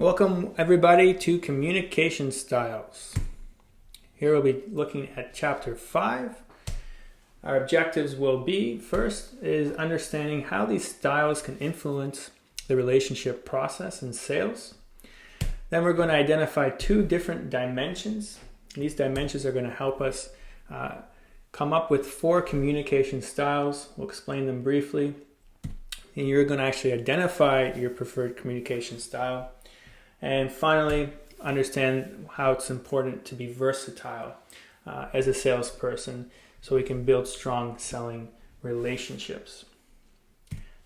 Welcome everybody to Communication Styles. Here we'll be looking at Chapter 5. Our objectives will be, first is understanding how these styles can influence the relationship process in sales. Then we're going to identify two different dimensions. These dimensions are going to help us come up with 4 communication styles. We'll explain them briefly. And you're going to actually identify your preferred communication style. And finally, understand how it's important to be versatile as a salesperson so we can build strong selling relationships.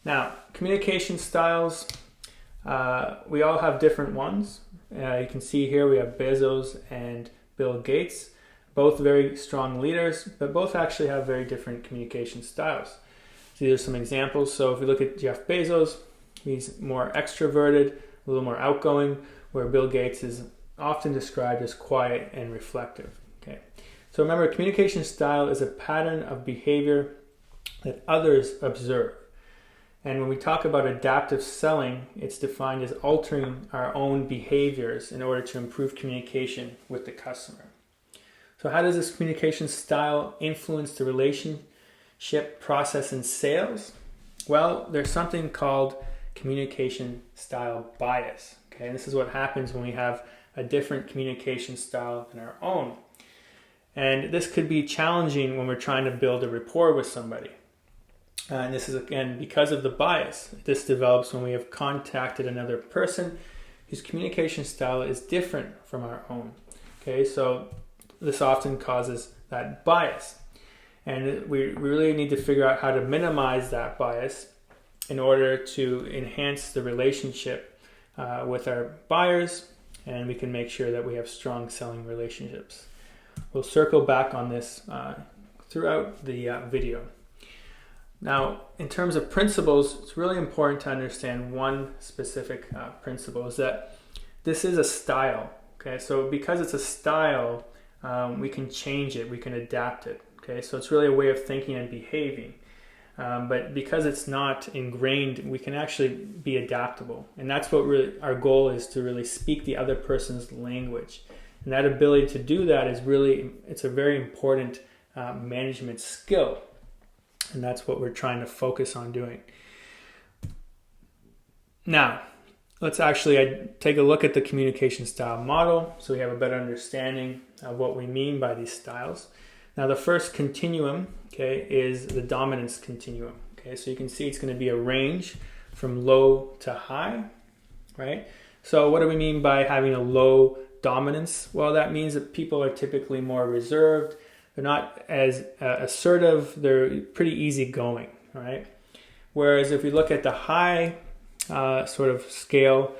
Now, communication styles, we all have different ones. You can see here we have Bezos and Bill Gates, both very strong leaders, but both actually have very different communication styles. So these are some examples. So if we look at Jeff Bezos, he's more extroverted, a little more outgoing, where Bill Gates is often described as quiet and reflective. Okay. So remember, communication style is a pattern of behavior that others observe. And when we talk about adaptive selling, it's defined as altering our own behaviors in order to improve communication with the customer. So how does this communication style influence the relationship process in sales? Well, there's something called communication style bias. Okay, and this is what happens when we have a different communication style than our own. And this could be challenging when we're trying to build a rapport with somebody. And this is, again, because of the bias. This develops when we have contacted another person whose communication style is different from our own. Okay, so this often causes that bias. And we really need to figure out how to minimize that bias in order to enhance the relationship with our buyers, and we can make sure that we have strong selling relationships. We'll circle back on this throughout the video. Now, in terms of principles, it's really important to understand one specific principle, is that this is a style. Okay, so because it's a style, we can change it, we can adapt it. Okay, so it's really a way of thinking and behaving. But because it's not ingrained, we can actually be adaptable. And that's what really our goal is, to really speak the other person's language. And that ability to do that is really, it's a very important management skill. And that's what we're trying to focus on doing. Now, let's actually take a look at the communication style model so we have a better understanding of what we mean by these styles. Now, the first continuum, okay, is the dominance continuum. Okay, so you can see it's going to be a range from low to high, right? So what do we mean by having a low dominance? Well, that means that people are typically more reserved. They're not as assertive. They're pretty easygoing, right? Whereas if we look at the high sort of scale,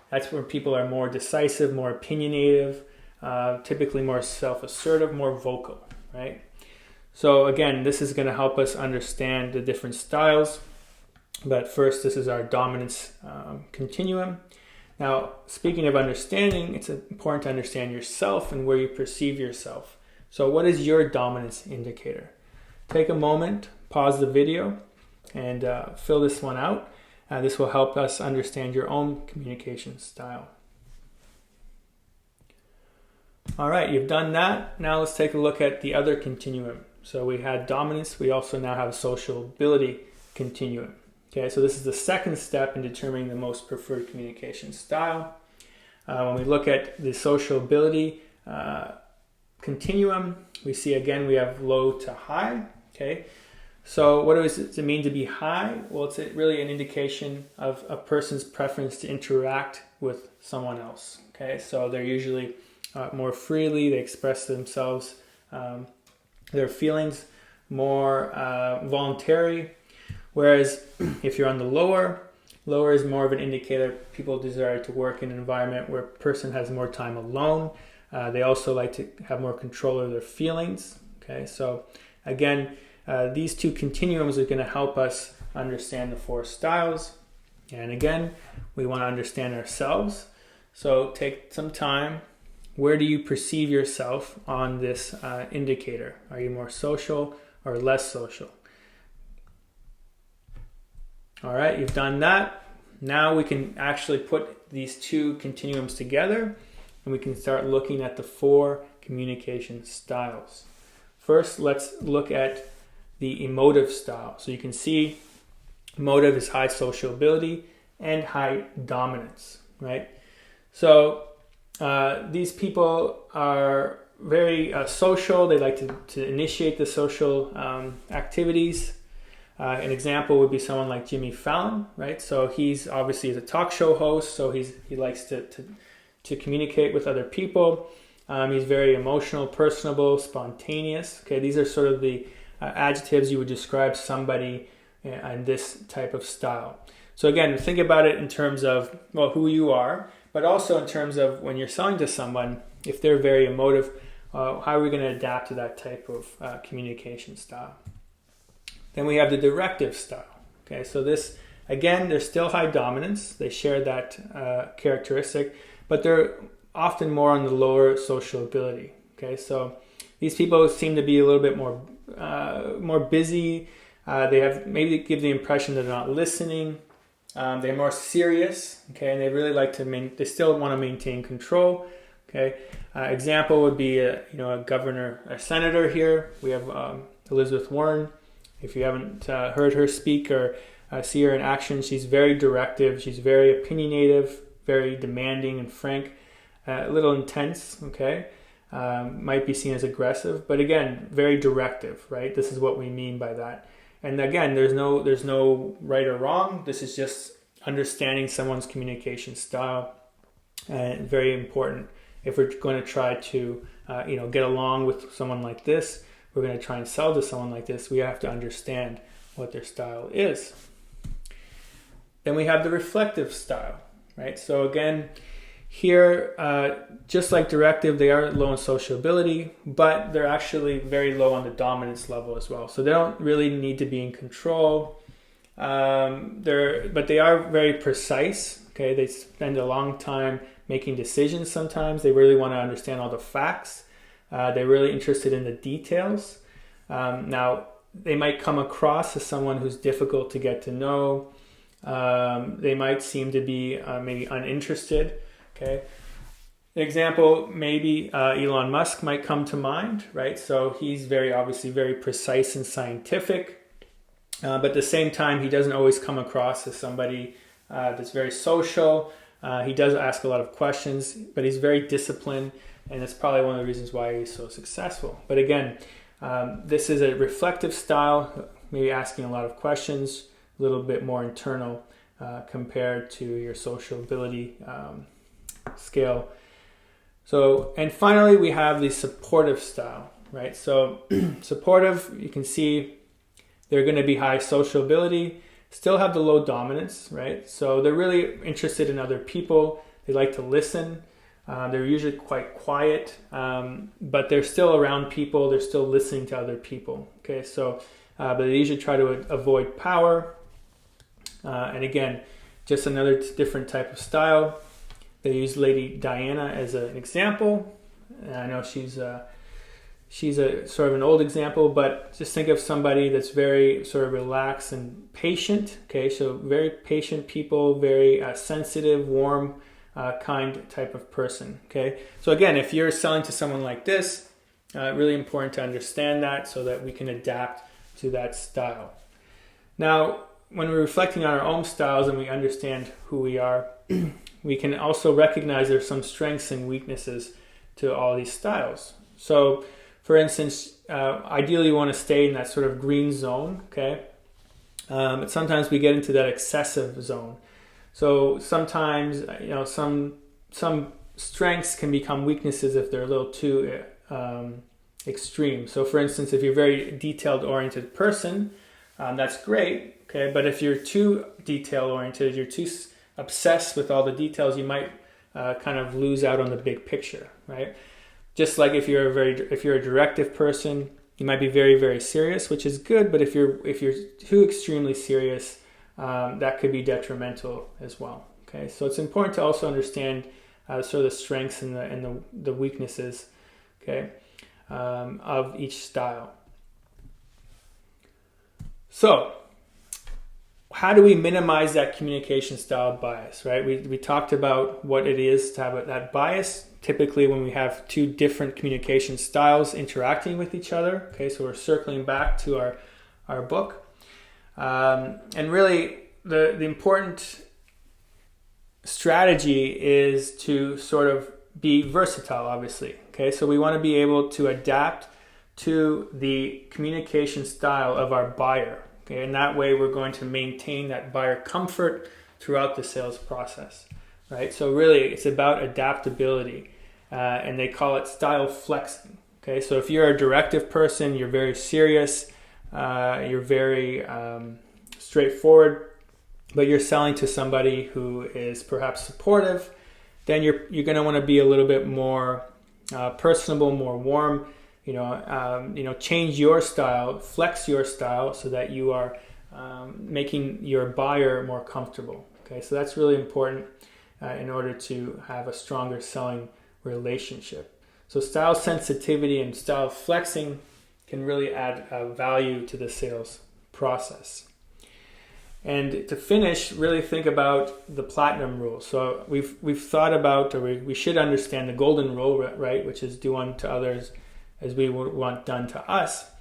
that's where people are more decisive, more opinionative, typically more self-assertive, more vocal. Right? So again, this is going to help us understand the different styles. But first, this is our dominance continuum. Now, speaking of understanding, it's important to understand yourself and where you perceive yourself. So what is your dominance indicator? Take a moment, pause the video, and fill this one out. This will help us understand your own communication style. All right, you've done that. Now let's take a look at the other continuum. So we had dominance. We also now have a sociability continuum. Okay, so this is the second step in determining the most preferred communication style. When we look at the sociability continuum, we see again we have low to high. Okay, so what does it mean to be high? Well, it's really an indication of a person's preference to interact with someone else. Okay, so they're usually more freely, they express themselves, their feelings more voluntary. Whereas if you're on the lower is more of an indicator people desire to work in an environment where a person has more time alone. They also like to have more control of their feelings. Okay, so again, these two continuums are going to help us understand the 4 styles. And again, we want to understand ourselves. So take some time. Where do you perceive yourself on this indicator? Are you more social or less social? All right, you've done that. Now we can actually put these two continuums together, and we can start looking at the 4 communication styles. First, let's look at the emotive style. So you can see emotive is high sociability and high dominance, right? So these people are very social. They like to initiate the social activities. An example would be someone like Jimmy Fallon, right? So he's obviously a talk show host, so he likes to communicate with other people. He's very emotional, personable, spontaneous. Okay, these are sort of the adjectives you would describe somebody in this type of style. So again, think about it in terms of, well, who you are, but also in terms of when you're selling to someone, if they're very emotive, how are we going to adapt to that type of communication style? Then we have the directive style. Okay, so this, again, they're still high dominance. They share that characteristic, but they're often more on the lower sociability. Okay, so these people seem to be a little bit more busy. They give the impression that they're not listening. They're more serious. Okay, and they really like they still want to maintain control. Okay, example would be a governor, a senator here. We have Elizabeth Warren. If you haven't heard her speak or see her in action, she's very directive. She's very opinionative, very demanding and frank, a little intense, okay? Might be seen as aggressive, but again, very directive, right? This is what we mean by that. And again, there's no right or wrong. This is just understanding someone's communication style, and very important. If we're going to try to get along with someone like this, we're going to try and sell to someone like this, we have to understand what their style is. Then we have the reflective style, right? So again, here, just like directive, they are low in sociability, but they're actually very low on the dominance level as well. So they don't really need to be in control. But they are very precise. Okay, they spend a long time making decisions sometimes. They really want to understand all the facts. They're really interested in the details. Now, they might come across as someone who's difficult to get to know. They might seem to be maybe uninterested. Okay. An example, maybe Elon Musk might come to mind, right? So he's obviously very precise and scientific. But at the same time, he doesn't always come across as somebody that's very social. He does ask a lot of questions, but he's very disciplined. And that's probably one of the reasons why he's so successful. But again, this is a reflective style, maybe asking a lot of questions, a little bit more internal compared to your sociability scale. So, and finally, we have the supportive style, right? So supportive, you can see they're going to be high sociability, still have the low dominance, right? So they're really interested in other people. They like to listen. They're usually quite quiet, but they're still around people. They're still listening to other people. Okay, so but they usually try to avoid power. And again, just another different type of style. They use Lady Diana as an example. And I know she's a sort of an old example, but just think of somebody that's very sort of relaxed and patient. Okay, so very patient people, very sensitive, warm, kind type of person. Okay, so again, if you're selling to someone like this, really important to understand that so that we can adapt to that style. Now, when we're reflecting on our own styles and we understand who we are, we can also recognize there's some strengths and weaknesses to all these styles. So, for instance, ideally you want to stay in that sort of green zone, okay? But sometimes we get into that excessive zone. So sometimes, some strengths can become weaknesses if they're a little too extreme. So for instance, if you're a very detailed-oriented person, that's great, okay? But if you're too detail-oriented, you're too obsessed with all the details, you might kind of lose out on the big picture, right? Just like if you're a directive person, you might be very, very serious, which is good. But if you're too extremely serious, that could be detrimental as well. Okay, so it's important to also understand sort of the strengths and the weaknesses, okay, of each style. So, how do we minimize that communication style bias, right? We talked about what it is to have that bias, typically when we have two different communication styles interacting with each other. Okay, so we're circling back to our book. And really, the important strategy is to sort of be versatile, obviously. Okay, so we want to be able to adapt to the communication style of our buyer. Okay, and that way we're going to maintain that buyer comfort throughout the sales process, right? So really, it's about adaptability, and they call it style flexing. Okay, so if you're a directive person, you're very serious, you're very straightforward, but you're selling to somebody who is perhaps supportive, then you're going to want to be a little bit more personable, more warm. Change your style, flex your style so that you are making your buyer more comfortable. Okay, so that's really important in order to have a stronger selling relationship. So style sensitivity and style flexing can really add value to the sales process. And to finish, really think about the platinum rule. So we've thought about, or we should understand the golden rule, right, which is do unto others as we would want done to us.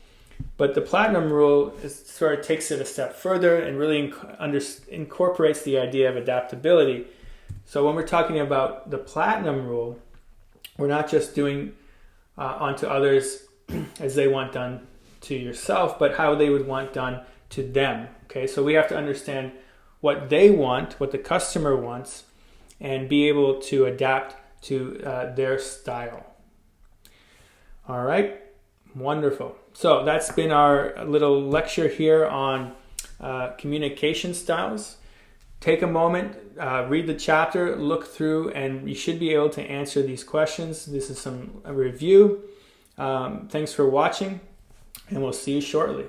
But the platinum rule sort of takes it a step further and really incorporates the idea of adaptability. So when we're talking about the platinum rule, we're not just doing unto others as they want done to yourself, but how they would want done to them. Okay, so we have to understand what they want, what the customer wants, and be able to adapt to their style. All right, wonderful. So that's been our little lecture here on communication styles. Take a moment, read the chapter, look through, and you should be able to answer these questions. This is a review. Thanks for watching, and we'll see you shortly.